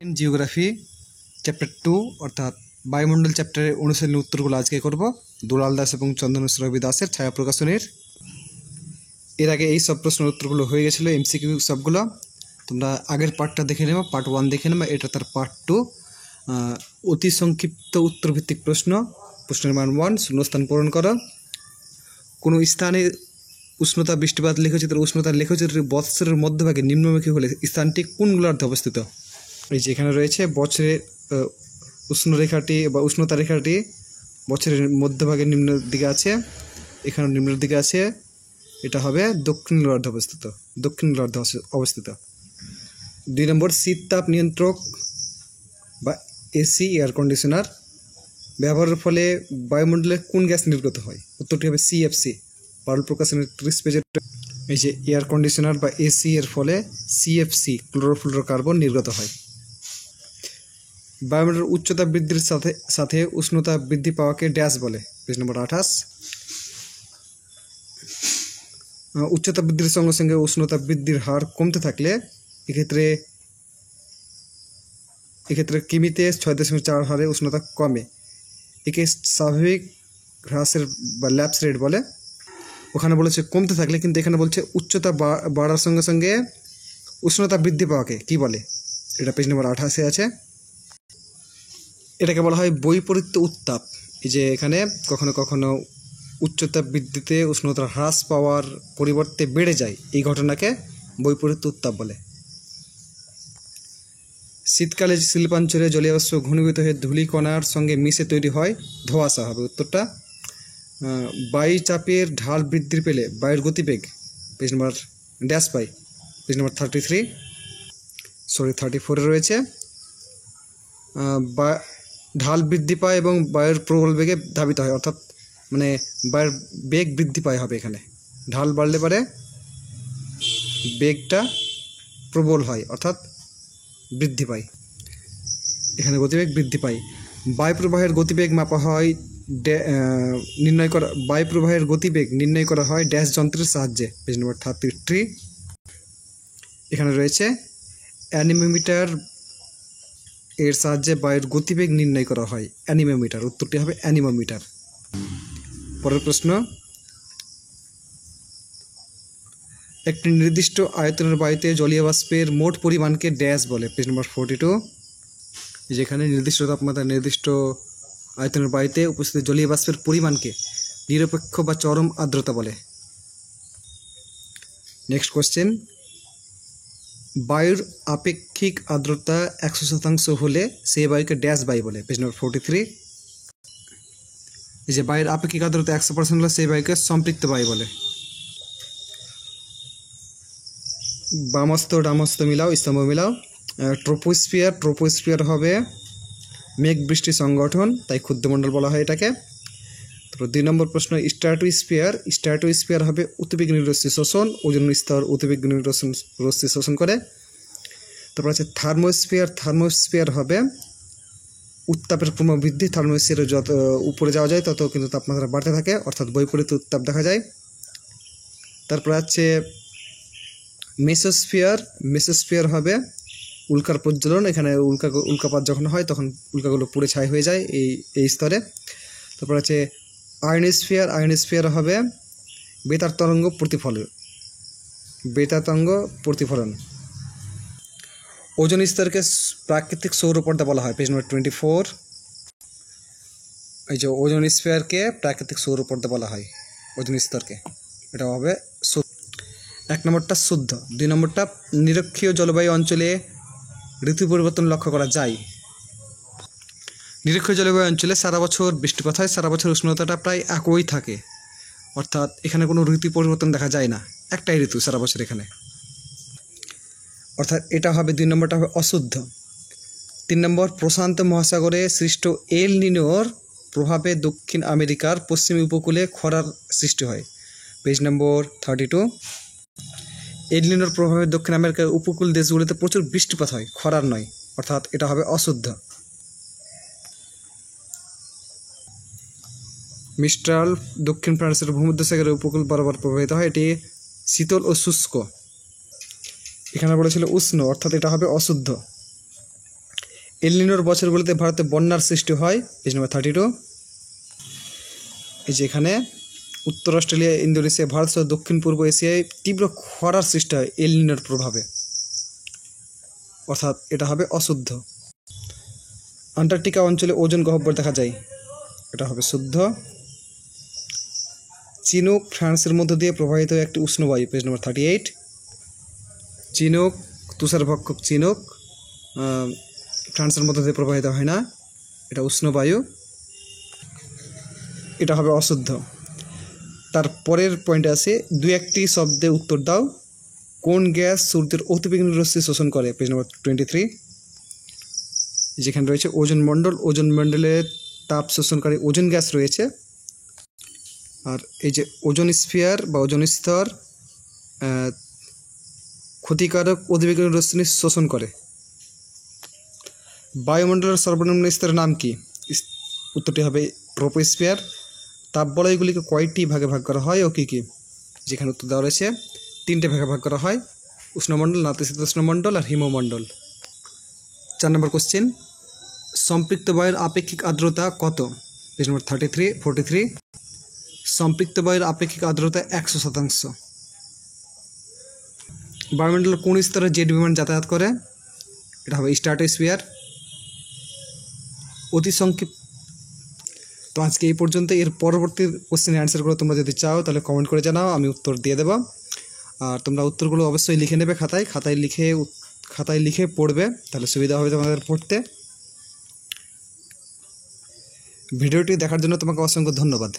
Geography chapter 2 অর্থাৎ বায়ুমণ্ডল চ্যাপ্টারের অনুশীলনী উত্তরগুলো আজকে করব দুলাল দাস এবং চন্দনেশ্বর রবি দাসের ছায়া প্রকাশনের। এর আগে এই সব প্রশ্নের উত্তরগুলো হয়ে গেছিলো, এমসিকিউ সবগুলো। তোমরা আগের পার্টটা দেখে নেবো, পার্ট 1 দেখে নেবো, এটা তার পার্ট 2। অতি সংক্ষিপ্ত উত্তরভিত্তিক প্রশ্ন। প্রশ্নের মান 1, শূন্যস্থান পূরণ করো। কোনো স্থানে উষ্ণতা বৃষ্টিপাত লিখেছে, তার উষ্ণতার লিখেছে বৎসরের মধ্যভাগে নিম্নমুখী হলে স্থানটি কোন গোলার্ধে অবস্থিত? এই যে এখানে রয়েছে বছরের উষ্ণরেখাটি বা উষ্ণতা রেখাটি বছরের মধ্যভাগে নিম্ন দিকে আছে, এখানে নিম্নের দিকে আছে, এটা হবে দক্ষিণ গোলার্ধে অবস্থিত, দক্ষিণ গোলার্ধে অবস্থিত। 2 নম্বর, শীত তাপ নিয়ন্ত্রক বা এসি এয়ার কন্ডিশনার ব্যবহারের ফলে বায়ুমণ্ডলে কোন গ্যাস নির্গত হয়? উত্তরটি হবে সিএফসি। পারল প্রকাশনের 30 পেজের। এই যে এয়ার কন্ডিশনার বা এসি এর ফলে সিএফসি ক্লোরোফ্লোরোকার্বন নির্গত হয়। বায়ুমণ্ডলের উচ্চতা বৃদ্ধির সাথে সাথে উষ্ণতা বৃদ্ধি পাওয়াকে ড্যাশ বলে? পেজ নম্বর 28। উচ্চতা বৃদ্ধির সঙ্গে সঙ্গে উষ্ণতা বৃদ্ধির হার কমতে থাকলে এক্ষেত্রে কিমিতে 6.4 হারে উষ্ণতা কমে, একে স্বাভাবিক হ্রাসের বা ল্যাপস রেট বলে। ওখানে বলেছে কমতে থাকলে, কিন্তু এখানে বলছে উচ্চতা বাড়ার সঙ্গে সঙ্গে উষ্ণতা বৃদ্ধি পাওয়াকে কি বলে? এটা পেজ নম্বর 28 আছে। এটাকে বলা হয় বৈপরীত্য উত্তাপ। এই যে এখানে কখনো কখনো উচ্চতা বৃদ্ধিতে উষ্ণতা হ্রাস পাওয়ার পরিবর্তে বেড়ে যায়, এই ঘটনাকে বৈপরীত্য উত্তাপ বলে। শীতকালে শিল্পাঞ্চলে জলীয় বাষ্প ঘনীভূত হয়ে ধূলিকণার সঙ্গে মিশে তৈরি হয় ধোঁয়াশা হবে উত্তরটা। বায়ু চাপের ঢাল বৃদ্ধি পেলে বায়ুর গতিবেগ, পেজ নম্বর ড্যাশ পাই, পেজ নম্বর 34 রয়েছে। ঢাল বৃদ্ধি পায় এবং বায়ুর প্রবল বেগে ধাবিত হয়, অর্থাৎ মানে বায়ুর বেগ বৃদ্ধি পায় হবে এখানে। ঢাল বাড়লে পারে বেগটা প্রবল হয়, অর্থাৎ বৃদ্ধি পায়, এখানে গতিবেগ বৃদ্ধি পায়। বায়ুপ্রবাহের গতিবেগ মাপা হয় বায়ুপ্রবাহের গতিবেগ নির্ণয় করা হয় ড্যাশ যন্ত্রের সাহায্যে? পেজ নম্বর 33। এখানে রয়েছে অ্যানিমোমিটার এর সাহায্যে বায়ুর গতিবেগ নির্ণয় করা হয়, অ্যানিমোমিটার। উত্তরটি হবে অ্যানিমোমিটার। পরের প্রশ্ন, একটি নির্দিষ্ট আয়তনের বায়ুতে জলীয় বাষ্পের মোট পরিমাণকে ড্যাশ বলে? পেজ নম্বর 42। যেখানে নির্দিষ্ট তাপমাত্রা নির্দিষ্ট আয়তনের বায়ুতে উপস্থিত জলীয় বাষ্পের পরিমাণকে নিরপেক্ষ বা চরম আর্দ্রতা বলে। নেক্সট কোশ্চেন, বায়ুর আপেক্ষিক আর্দ্রতা 100% হলে সেই বায়ুকে ড্যাশ বায়ু বলে? পেজ নম্বর 43। এই যে বায়ুর আপেক্ষিক আর্দ্রতা 100% হলে সেই বায়ুকে সম্পৃক্ত বায়ু বলে। বামস্ত ডামস্ত মিলাও, স্তম্ভ মিলাও। ট্রোপোস্ফিয়ার হবে মেঘ বৃষ্টি সংগঠন, তাই ক্ষুদ্রমণ্ডল বলা হয় এটাকে। তারপর 2 নম্বর প্রশ্ন, স্ট্র্যাটোস্ফিয়ার হবে অতিবেগুনি রশ্মি শোষণ, ওজোন স্তর অতিবেগুনি রশ্মি শোষণ করে। তারপর আছে থার্মোস্ফিয়ার হবে উত্তাপের ক্রমবৃদ্ধি, থার্মোস্ফিয়ারে যত উপরে যাওয়া যায় তত কিন্তু তাপমাত্রা বাড়তে থাকে, অর্থাৎ বৈপরীত্য উত্তাপ দেখা যায়। তারপর আছে মেসোস্ফিয়ার হবে উল্কার প্রজ্বলন, এখানে উল্কাপাত যখন হয় তখন উল্কাগুলো পুড়ে ছাই হয়ে যায় এই স্তরে। তারপর আছে আয়নোস্ফিয়ার হবে বেতার তরঙ্গ প্রতিফলন। ওজোন স্তরকে প্রাকৃতিক সৌরপর্দা বলা হয়? পেজ নম্বর 24। এই যে ওজোন স্ফিয়ারকে প্রাকৃতিক সৌরপর্দা বলা হয়, ওজোন স্তরকে। এটা হবে 1 নম্বরটা শুদ্ধ। 2 নম্বরটা, নিরক্ষীয় জলবায়ু অঞ্চলে ঋতু পরিবর্তন লক্ষ্য করা যায়? নিরক্ষীয় জলবায়ু অঞ্চলে সারা বছর বৃষ্টিপাত হয়, সারা বছর উষ্ণতাটা প্রায় একই থাকে, অর্থাৎ এখানে কোনো ঋতু পরিবর্তন দেখা যায় না, একটাই ঋতু সারা বছর এখানে, অর্থাৎ এটা হবে 2 নম্বরটা হবে অশুদ্ধ। 3 নম্বর, প্রশান্ত মহাসাগরে সৃষ্ট এল নিনোর প্রভাবে দক্ষিণ আমেরিকার পশ্চিমী উপকূলে খরার সৃষ্টি হয়? পেজ নম্বর 32। এল নিনোর প্রভাবে দক্ষিণ আমেরিকার উপকূল দেশগুলিতে প্রচুর বৃষ্টিপাত হয়, খরার নয়, অর্থাৎ এটা হবে অশুদ্ধ। মিস্ট্রাল দক্ষিণ ফ্রান্সের ভূমধ্যসাগরের উপকূল বরাবর প্রবাহিত হয়, এটি শীতল ও শুষ্ক। এখানে বলেছিল উষ্ণ, অর্থাৎ এটা হবে অশুদ্ধ। এল নিনোর বছরগুলোতে ভারতে বন্যার সৃষ্টি হয়, পেজ নাম্বার 32। এই যে এখানে উত্তর অস্ট্রেলিয়া, ইন্দোনেশিয়া, ভারত সহ দক্ষিণ পূর্ব এশিয়ায় তীব্র খরার সৃষ্টি হয় এল নিনোর প্রভাবে, অর্থাৎ এটা হবে অশুদ্ধ। আন্টার্কটিকা অঞ্চলে ওজন গহ্বর দেখা যায়, এটা হবে শুদ্ধ। চিনুক ফ্রান্সের মধ্য দিয়ে প্রবাহিত একটি উষ্ণবায়ু, পেজ নম্বর 38। চিনুক তুষারভক্ষক চিনুক ফ্রান্সের মধ্য দিয়ে প্রবাহিত হয় না, এটা উষ্ণবায়ু, এটা হবে অশুদ্ধ। তার পরের পয়েন্টে আছে, দু একটি শব্দে উত্তর দাও। কোন গ্যাস সূর্যের অতিবেগুনি রশ্মি শোষণ করে, পেজ নম্বর 23। যেখানে রয়েছে ওজোন মণ্ডল, ওজোন মণ্ডলের তাপ শোষণকারী ওজোন গ্যাস রয়েছে। আর এই যে ওজোন স্ফিয়ার বা ওজোন স্তর ক্ষতিকারক অতিবেগুনি রশ্মি শোষণ করে। বায়ুমণ্ডলের সর্বনিম্ন স্তরের নাম কি? উত্তরটি হবে ট্রপোস্ফিয়ার। তাপবলয়গুলিকে কয়টি ভাগে ভাগ করা হয় ও কী কী? যেখানে উত্তর দেওয়া রয়েছে 3টে ভাগে ভাগ করা হয়, উষ্ণমণ্ডল, নাতিশীতোষ্ণমণ্ডল আর হিমমণ্ডল। 4 নম্বর কোশ্চেন, সম্পৃক্ত বায়ুর আপেক্ষিক আর্দ্রতা কত? পেজ নম্বর 43। সম্পৃক্ত বায়ুর আপেক্ষিক আর্দ্রতা 100%। বায়ুমণ্ডলের কোন স্তরে জেট বিমান যাতায়াত করে? এটা হবে স্ট্র্যাটোস্ফিয়ার। অতি সংক্ষিপ্ত। তো আজকে এই পর্যন্ত। এর পরবর্তী কোশ্চেনের অ্যান্সারগুলো তোমরা যদি চাও তাহলে কমেন্ট করে জানাও, আমি উত্তর দিয়ে দেবো। আর তোমরা উত্তরগুলো অবশ্যই লিখে নেবে খাতায় লিখে পড়বে, তাহলে সুবিধা হবে তোমাদের পড়তে। ভিডিওটি দেখার জন্য তোমাকে অসংখ্য ধন্যবাদ।